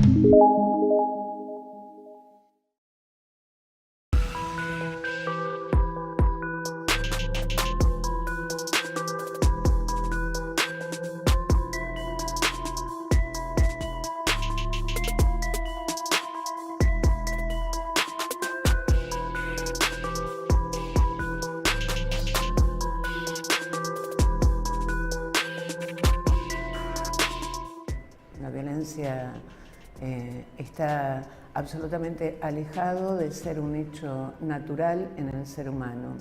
La violencia está absolutamente alejado de ser un hecho natural en el ser humano.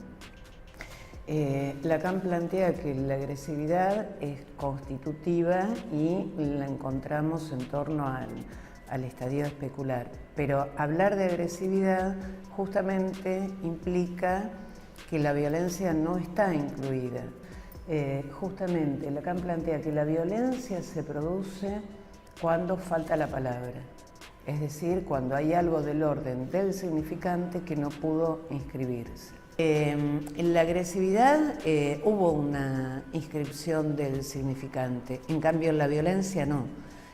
Lacan plantea que la agresividad es constitutiva y la encontramos en torno al estadio especular. Pero hablar de agresividad justamente implica que la violencia no está incluida. Justamente Lacan plantea que la violencia se produce cuando falta la palabra, es decir, cuando hay algo del orden del significante que no pudo inscribirse. En la agresividad hubo una inscripción del significante, en cambio en la violencia no.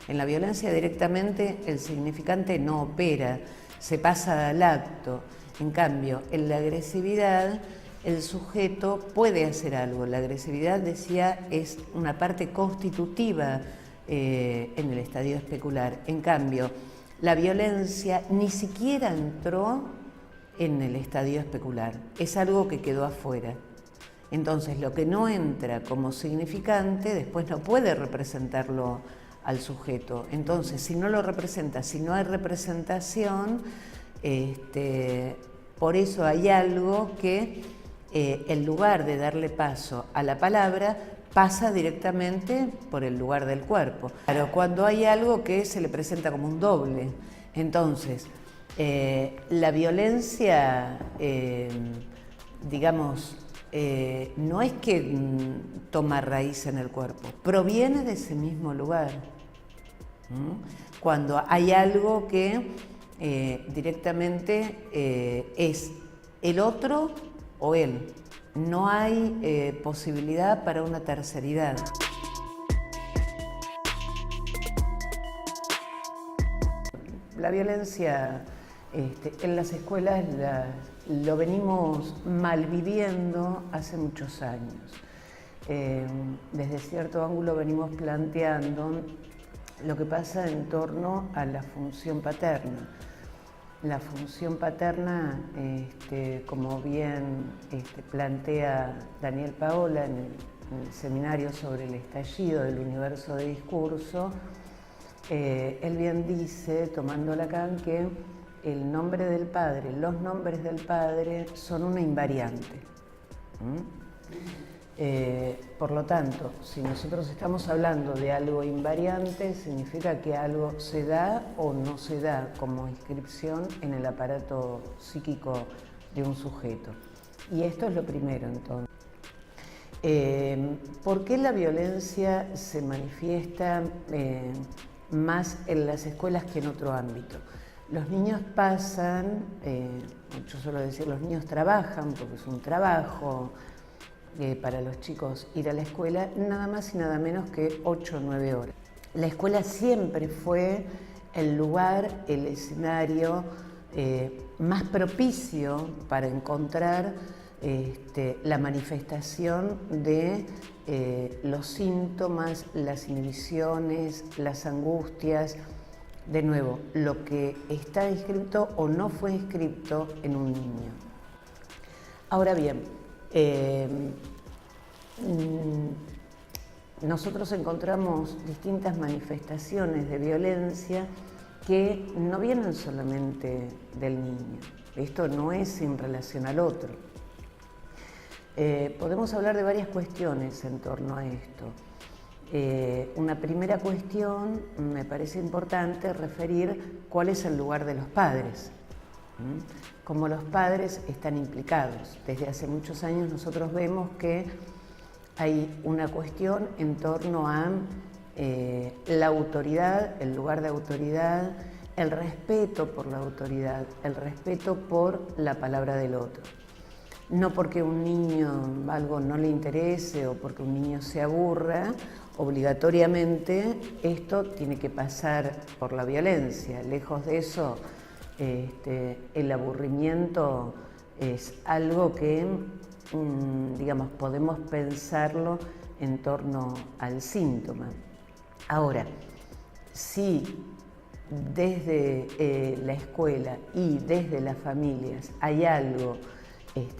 En la violencia directamente el significante no opera, se pasa al acto. En cambio, en la agresividad el sujeto puede hacer algo. La agresividad, decía, es una parte constitutiva en el estadio especular. En cambio, la violencia ni siquiera entró en el estadio especular, es algo que quedó afuera. Entonces, lo que no entra como significante, después no puede representarlo al sujeto. Entonces, si no lo representa, si no hay representación, por eso hay algo que, en lugar de darle paso a la palabra, pasa directamente por el lugar del cuerpo. Pero cuando hay algo que se le presenta como un doble, entonces la violencia, digamos, no es que toma raíz en el cuerpo, proviene de ese mismo lugar. Cuando hay algo que directamente es el otro o él. No hay posibilidad para una terceridad. La violencia en las escuelas lo venimos malviviendo hace muchos años. Desde cierto ángulo venimos planteando lo que pasa en torno a la función paterna. La función paterna, como bien plantea Daniel Paola en el seminario sobre el estallido del universo de discurso, él bien dice, tomando Lacan, que el nombre del padre, los nombres del padre son una invariante. Por lo tanto, si nosotros estamos hablando de algo invariante, significa que algo se da o no se da como inscripción en el aparato psíquico de un sujeto. Y esto es lo primero, entonces. ¿Por qué la violencia se manifiesta más en las escuelas que en otro ámbito? Los niños pasan, yo suelo decir, los niños trabajan, porque es un trabajo, para los chicos ir a la escuela, nada más y nada menos que 8 o 9 horas. La escuela siempre fue el lugar, el escenario más propicio para encontrar la manifestación de los síntomas, las inhibiciones, las angustias. De nuevo, lo que está inscrito o no fue inscrito en un niño. Ahora bien, nosotros encontramos distintas manifestaciones de violencia que no vienen solamente del niño. Esto no es sin relación al otro. Podemos hablar de varias cuestiones en torno a esto. Una primera cuestión, me parece importante referir cuál es el lugar de los padres. Cómo los padres están implicados. Desde hace muchos años nosotros vemos que hay una cuestión en torno a la autoridad, el lugar de autoridad, el respeto por la autoridad, el respeto por la palabra del otro. No porque un niño algo no le interese o porque un niño se aburra obligatoriamente esto tiene que pasar por la violencia. Lejos de eso, el aburrimiento es algo que, digamos, podemos pensarlo en torno al síntoma. Ahora, si desde la escuela y desde las familias hay algo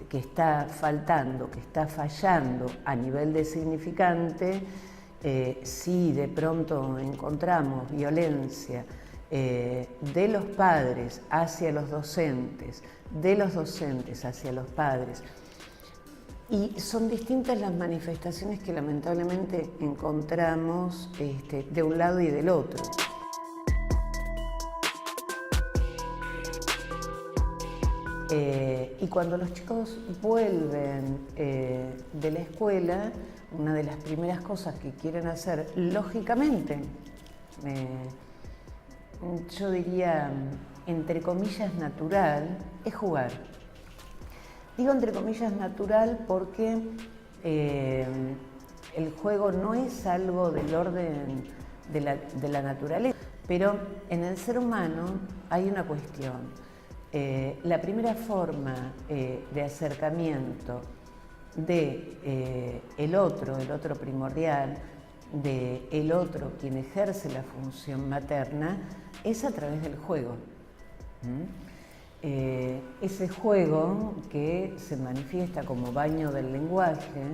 que está faltando, que está fallando a nivel de significante, si de pronto encontramos violencia de los padres hacia los docentes, de los docentes hacia los padres, y son distintas las manifestaciones que lamentablemente encontramos de un lado y del otro. Y cuando los chicos vuelven de la escuela, una de las primeras cosas que quieren hacer, lógicamente, yo diría, entre comillas, natural, es jugar. Digo entre comillas natural porque el juego no es algo del orden de la naturaleza, pero en el ser humano hay una cuestión. La primera forma de acercamiento de el otro primordial, de el otro quien ejerce la función materna, es a través del juego. Ese juego que se manifiesta como baño del lenguaje,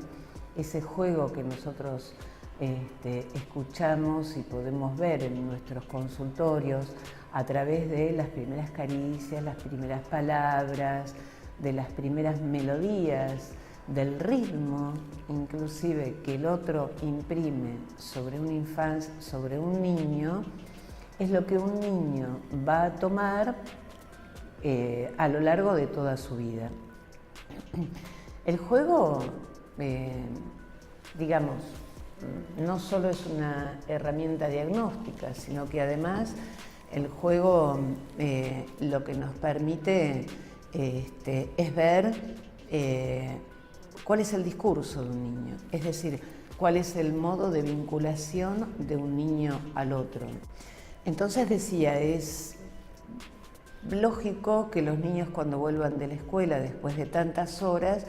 ese juego que nosotros escuchamos y podemos ver en nuestros consultorios a través de las primeras caricias, las primeras palabras, de las primeras melodías, del ritmo, inclusive que el otro imprime sobre una infancia, sobre un niño, es lo que un niño va a tomar a lo largo de toda su vida. El juego, digamos, no solo es una herramienta diagnóstica, sino que además el juego lo que nos permite es ver cuál es el discurso de un niño, es decir, cuál es el modo de vinculación de un niño al otro. Entonces decía, es lógico que los niños cuando vuelvan de la escuela después de tantas horas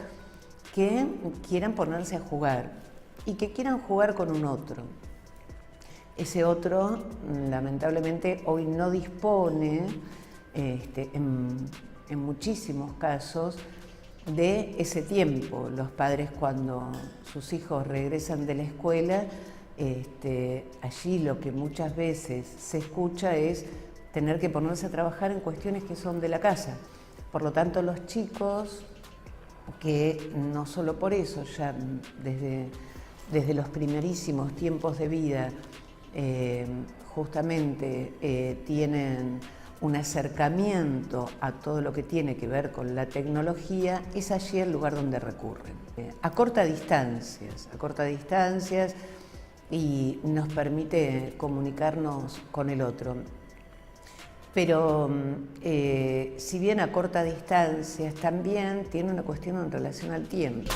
que quieran ponerse a jugar y que quieran jugar con un otro. Ese otro, lamentablemente, hoy no dispone, en muchísimos casos, de ese tiempo. Los padres, cuando sus hijos regresan de la escuela, allí lo que muchas veces se escucha es tener que ponerse a trabajar en cuestiones que son de la casa. Por lo tanto, los chicos, que no solo por eso, ya desde los primerísimos tiempos de vida, justamente tienen un acercamiento a todo lo que tiene que ver con la tecnología, es allí el lugar donde recurren. A cortas distancias y nos permite comunicarnos con el otro. Pero si bien a cortas distancias, también tiene una cuestión en relación al tiempo.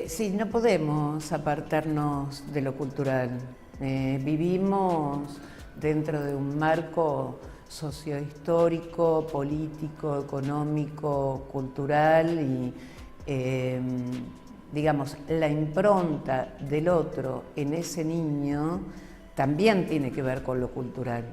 Sí, no podemos apartarnos de lo cultural. Vivimos dentro de un marco sociohistórico, político, económico, cultural y, digamos, la impronta del otro en ese niño también tiene que ver con lo cultural.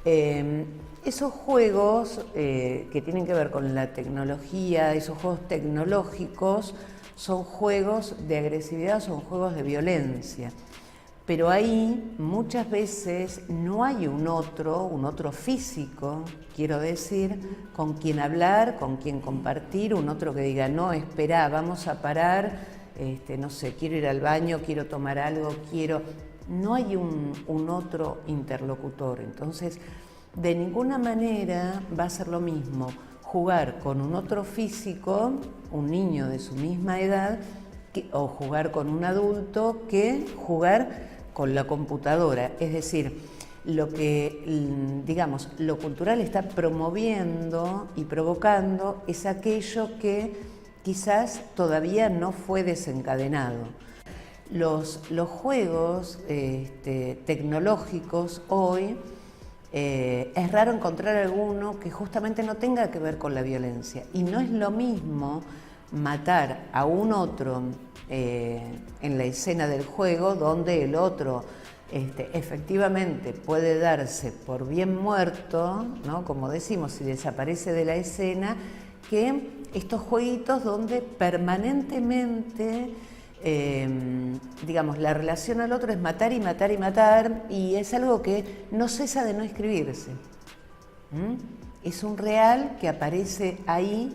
Esos juegos que tienen que ver con la tecnología, esos juegos tecnológicos, son juegos de agresividad, son juegos de violencia. Pero ahí muchas veces no hay un otro físico, quiero decir, con quien hablar, con quien compartir, un otro que diga, no, espera, vamos a parar, no sé, quiero ir al baño, quiero tomar algo, No hay un otro interlocutor. Entonces, de ninguna manera va a ser lo mismo jugar con un otro físico, un niño de su misma edad, o jugar con un adulto, que jugar con la computadora. Es decir, lo que, digamos, lo cultural está promoviendo y provocando es aquello que quizás todavía no fue desencadenado. Los juegos tecnológicos hoy, es raro encontrar alguno que justamente no tenga que ver con la violencia. Y no es lo mismo matar a un otro en la escena del juego, donde el otro efectivamente puede darse por bien muerto, ¿no? Como decimos, si desaparece de la escena, que estos jueguitos donde permanentemente, digamos, la relación al otro es matar y matar y matar, y es algo que no cesa de no escribirse. Es un real que aparece ahí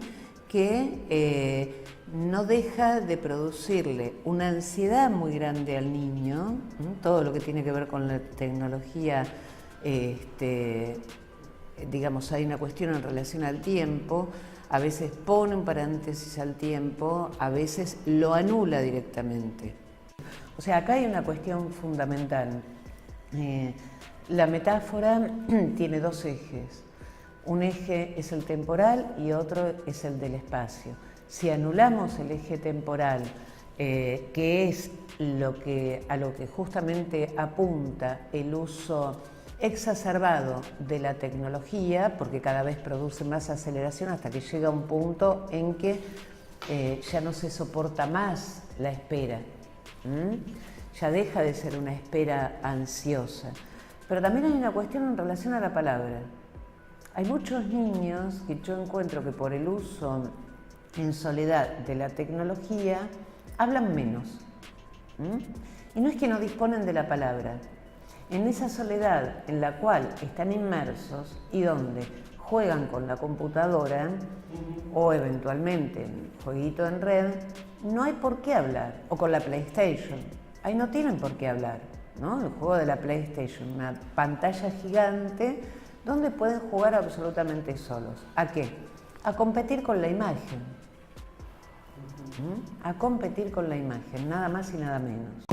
que no deja de producirle una ansiedad muy grande al niño, todo lo que tiene que ver con la tecnología, digamos, hay una cuestión en relación al tiempo, a veces pone un paréntesis al tiempo, a veces lo anula directamente. O sea, acá hay una cuestión fundamental. La metáfora tiene dos ejes. Un eje es el temporal y otro es el del espacio. Si anulamos el eje temporal, que es a lo que justamente apunta el uso exacerbado de la tecnología, porque cada vez produce más aceleración hasta que llega un punto en que ya no se soporta más la espera. Ya deja de ser una espera ansiosa. Pero también hay una cuestión en relación a la palabra. Hay muchos niños que yo encuentro que por el uso en soledad de la tecnología hablan menos. Y no es que no disponen de la palabra. En esa soledad en la cual están inmersos y donde juegan con la computadora o eventualmente el jueguito en red, no hay por qué hablar. O con la PlayStation, ahí no tienen por qué hablar, ¿no? El juego de la PlayStation, una pantalla gigante donde pueden jugar absolutamente solos. ¿A qué? A competir con la imagen. A competir con la imagen, nada más y nada menos.